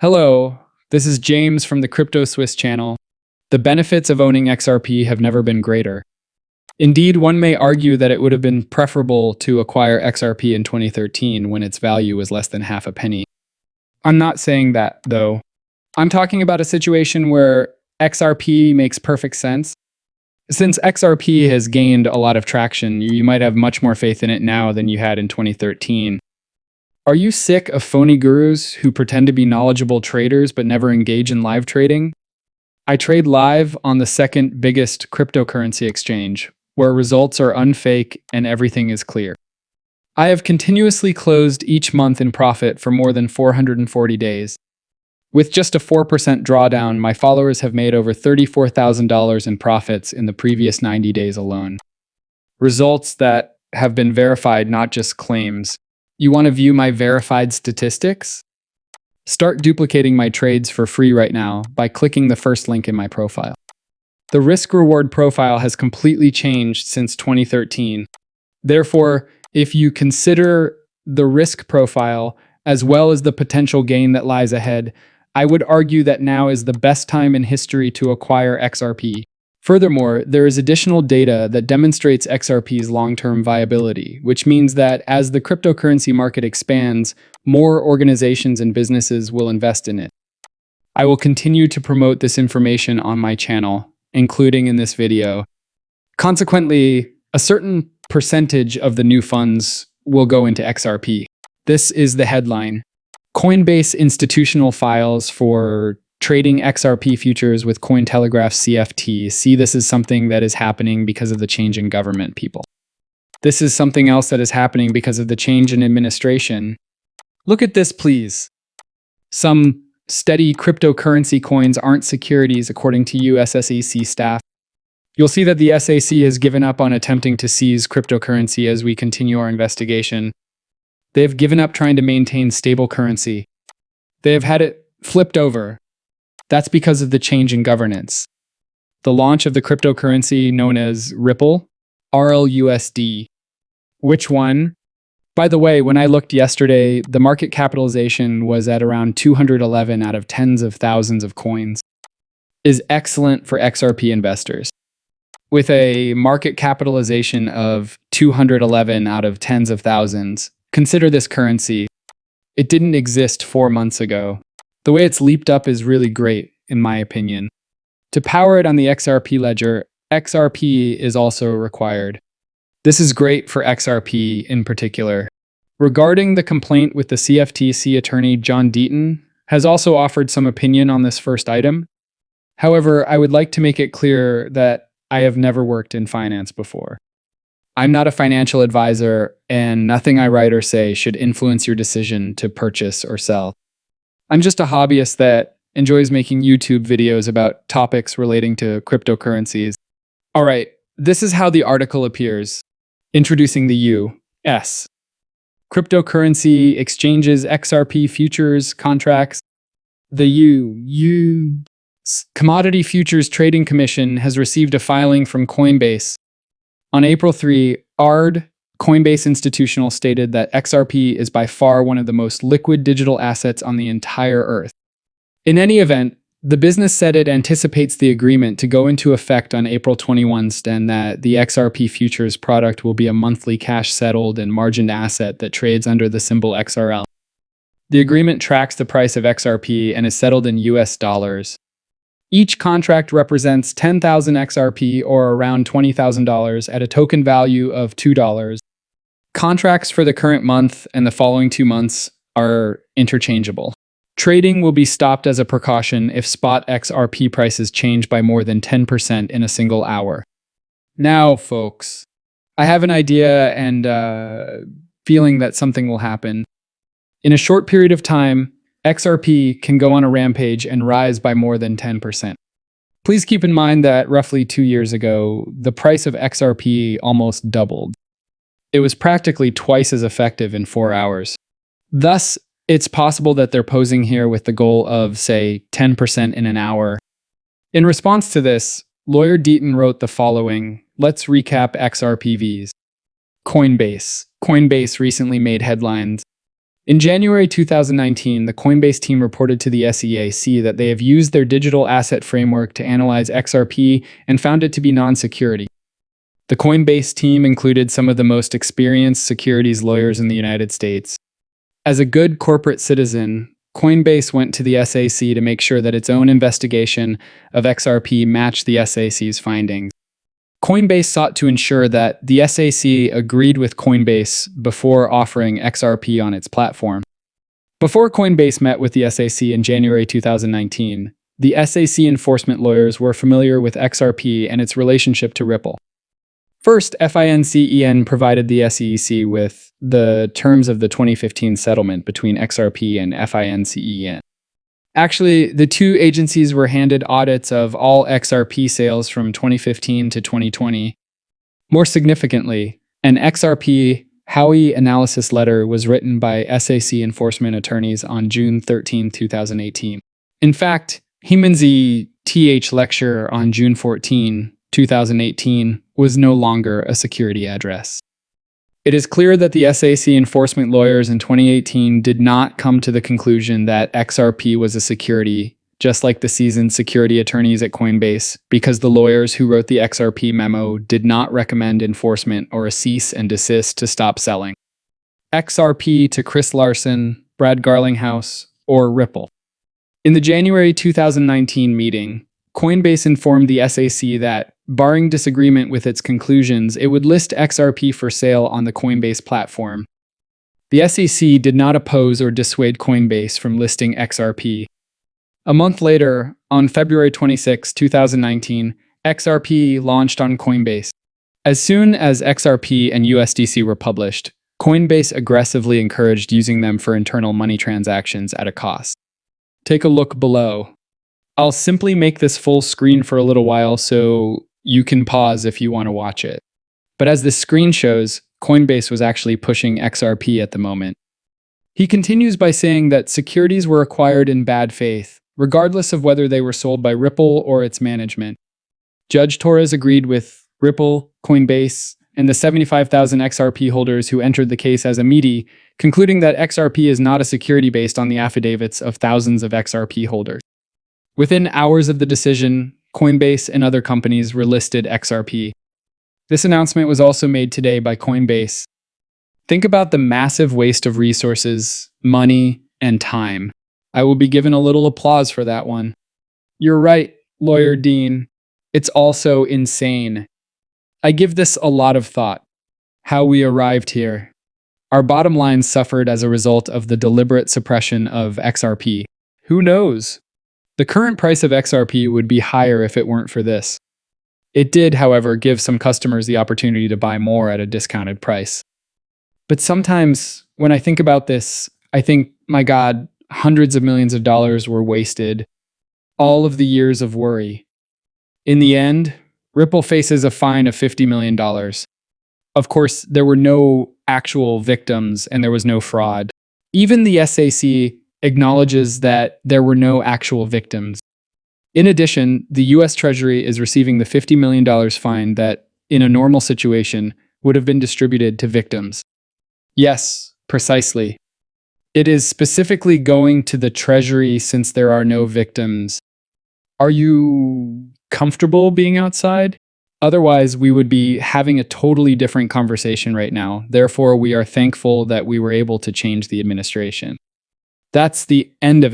Hello, this is James from the Crypto Swiss channel. The benefits of owning XRP have never been greater. Indeed, one may argue that it would have been preferable to acquire XRP in 2013 when its value was less than half a penny. I'm not saying that, though. I'm talking about a situation where XRP makes perfect sense. Since XRP has gained a lot of traction, you might have much more faith in it now than you had in 2013. Are you sick of phony gurus who pretend to be knowledgeable traders but never engage in live trading? I trade live on the second biggest cryptocurrency exchange, where results are unfake and everything is clear. I have continuously closed each month in profit for more than 440 days. With just a 4% drawdown, my followers have made over $34,000 in profits in the previous 90 days alone. Results that have been verified, not just claims. You want to view my verified statistics? Start duplicating my trades for free right now by clicking the first link in my profile. The risk-reward profile has completely changed since 2013. Therefore, if you consider the risk profile as well as the potential gain that lies ahead, I would argue that now is the best time in history to acquire XRP. Furthermore, there is additional data that demonstrates XRP's long-term viability, which means that as the cryptocurrency market expands, more organizations and businesses will invest in it. I will continue to promote this information on my channel, including in this video. Consequently, a certain percentage of the new funds will go into XRP. This is the headline. Coinbase institutional files for trading XRP futures with Cointelegraph CFT. See, this is something that is happening because of the change in government, people. This is something else that is happening because of the change in administration. Look at this, please. Some steady cryptocurrency coins aren't securities, according to US SEC staff. You'll see that the SEC has given up on attempting to seize cryptocurrency as we continue our investigation. They have given up trying to maintain stable currency. They have had it flipped over. That's because of the change in governance. The launch of the cryptocurrency known as Ripple, RLUSD. Which one? By the way, when I looked yesterday, the market capitalization was at around 211 out of tens of thousands of coins. Is excellent for XRP investors. With a market capitalization of 211 out of tens of thousands, consider this currency. It didn't exist 4 months ago. The way it's leaped up is really great, in my opinion. To power it on the XRP ledger, XRP is also required. This is great for XRP in particular. Regarding the complaint with the CFTC attorney John Deaton, has also offered some opinion on this first item. However, I would like to make it clear that I have never worked in finance before. I'm not a financial advisor, and nothing I write or say should influence your decision to purchase or sell. I'm just a hobbyist that enjoys making YouTube videos about topics relating to cryptocurrencies. All right, this is how the article appears. Introducing the U.S. Cryptocurrency exchanges XRP futures contracts. The U.S. Commodity Futures Trading Commission has received a filing from Coinbase. On April 3, Coinbase Institutional stated that XRP is by far one of the most liquid digital assets on the entire Earth. In any event, the business said it anticipates the agreement to go into effect on April 21 and that the XRP futures product will be a monthly cash-settled and margined asset that trades under the symbol XRL. The agreement tracks the price of XRP and is settled in US dollars. Each contract represents 10,000 XRP or around $20,000 at a token value of $2. Contracts for the current month and the following 2 months are interchangeable. Trading will be stopped as a precaution if spot XRP prices change by more than 10% in a single hour. Now, folks, I have an idea and feeling that something will happen. In a short period of time, XRP can go on a rampage and rise by more than 10%. Please keep in mind that roughly 2 years ago, the price of XRP almost doubled. It was practically twice as effective in 4 hours. Thus, it's possible that they're posing here with the goal of, say, 10% in an hour. In response to this, lawyer Deaton wrote the following. Let's recap XRPVs. Coinbase. Coinbase recently made headlines. In January 2019, the Coinbase team reported to the SEC that they have used their digital asset framework to analyze XRP and found it to be non-security. The Coinbase team included some of the most experienced securities lawyers in the United States. As a good corporate citizen, Coinbase went to the SEC to make sure that its own investigation of XRP matched the SEC's findings. Coinbase sought to ensure that the SEC agreed with Coinbase before offering XRP on its platform. Before Coinbase met with the SEC in January 2019, the SEC enforcement lawyers were familiar with XRP and its relationship to Ripple. First, FINCEN provided the SEC with the terms of the 2015 settlement between XRP and FINCEN. Actually, the two agencies were handed audits of all XRP sales from 2015 to 2020. More significantly, an XRP Howey analysis letter was written by SEC enforcement attorneys on June 13, 2018. In fact, Heman's TH lecture on June 14, 2018 was no longer a security address. It is clear that the SEC enforcement lawyers in 2018 did not come to the conclusion that XRP was a security, just like the seasoned security attorneys at Coinbase, because the lawyers who wrote the XRP memo did not recommend enforcement or a cease and desist to stop selling XRP to Chris Larsen, Brad Garlinghouse, or Ripple. In the January 2019 meeting, Coinbase informed the SEC that, barring disagreement with its conclusions, it would list XRP for sale on the Coinbase platform. The SEC did not oppose or dissuade Coinbase from listing XRP. A month later, on February 26, 2019, XRP launched on Coinbase. As soon as XRP and USDC were published, Coinbase aggressively encouraged using them for internal money transactions at a cost. Take a look below. I'll simply make this full screen for a little while so you can pause if you want to watch it. But as this screen shows, Coinbase was actually pushing XRP at the moment. He continues by saying that securities were acquired in bad faith, regardless of whether they were sold by Ripple or its management. Judge Torres agreed with Ripple, Coinbase, and the 75,000 XRP holders who entered the case as amidi, concluding that XRP is not a security based on the affidavits of thousands of XRP holders. Within hours of the decision, Coinbase and other companies relisted XRP. This announcement was also made today by Coinbase. Think about the massive waste of resources, money, and time. I will be given a little applause for that one. You're right, Lawyer Dean. It's also insane. I give this a lot of thought. How we arrived here. Our bottom line suffered as a result of the deliberate suppression of XRP. Who knows? The current price of XRP would be higher if it weren't for this. It did, however, give some customers the opportunity to buy more at a discounted price. But sometimes, when I think about this, I think, my God, hundreds of millions of dollars were wasted. All of the years of worry. In the end, Ripple faces a fine of $50 million. Of course, there were no actual victims and there was no fraud. Even the SEC acknowledges that there were no actual victims. In addition, the US Treasury is receiving the $50 million fine that, in a normal situation, would have been distributed to victims. Yes, precisely. It is specifically going to the Treasury since there are no victims. Are you comfortable being outside? Otherwise, we would be having a totally different conversation right now. Therefore, we are thankful that we were able to change the administration. That's the end of it.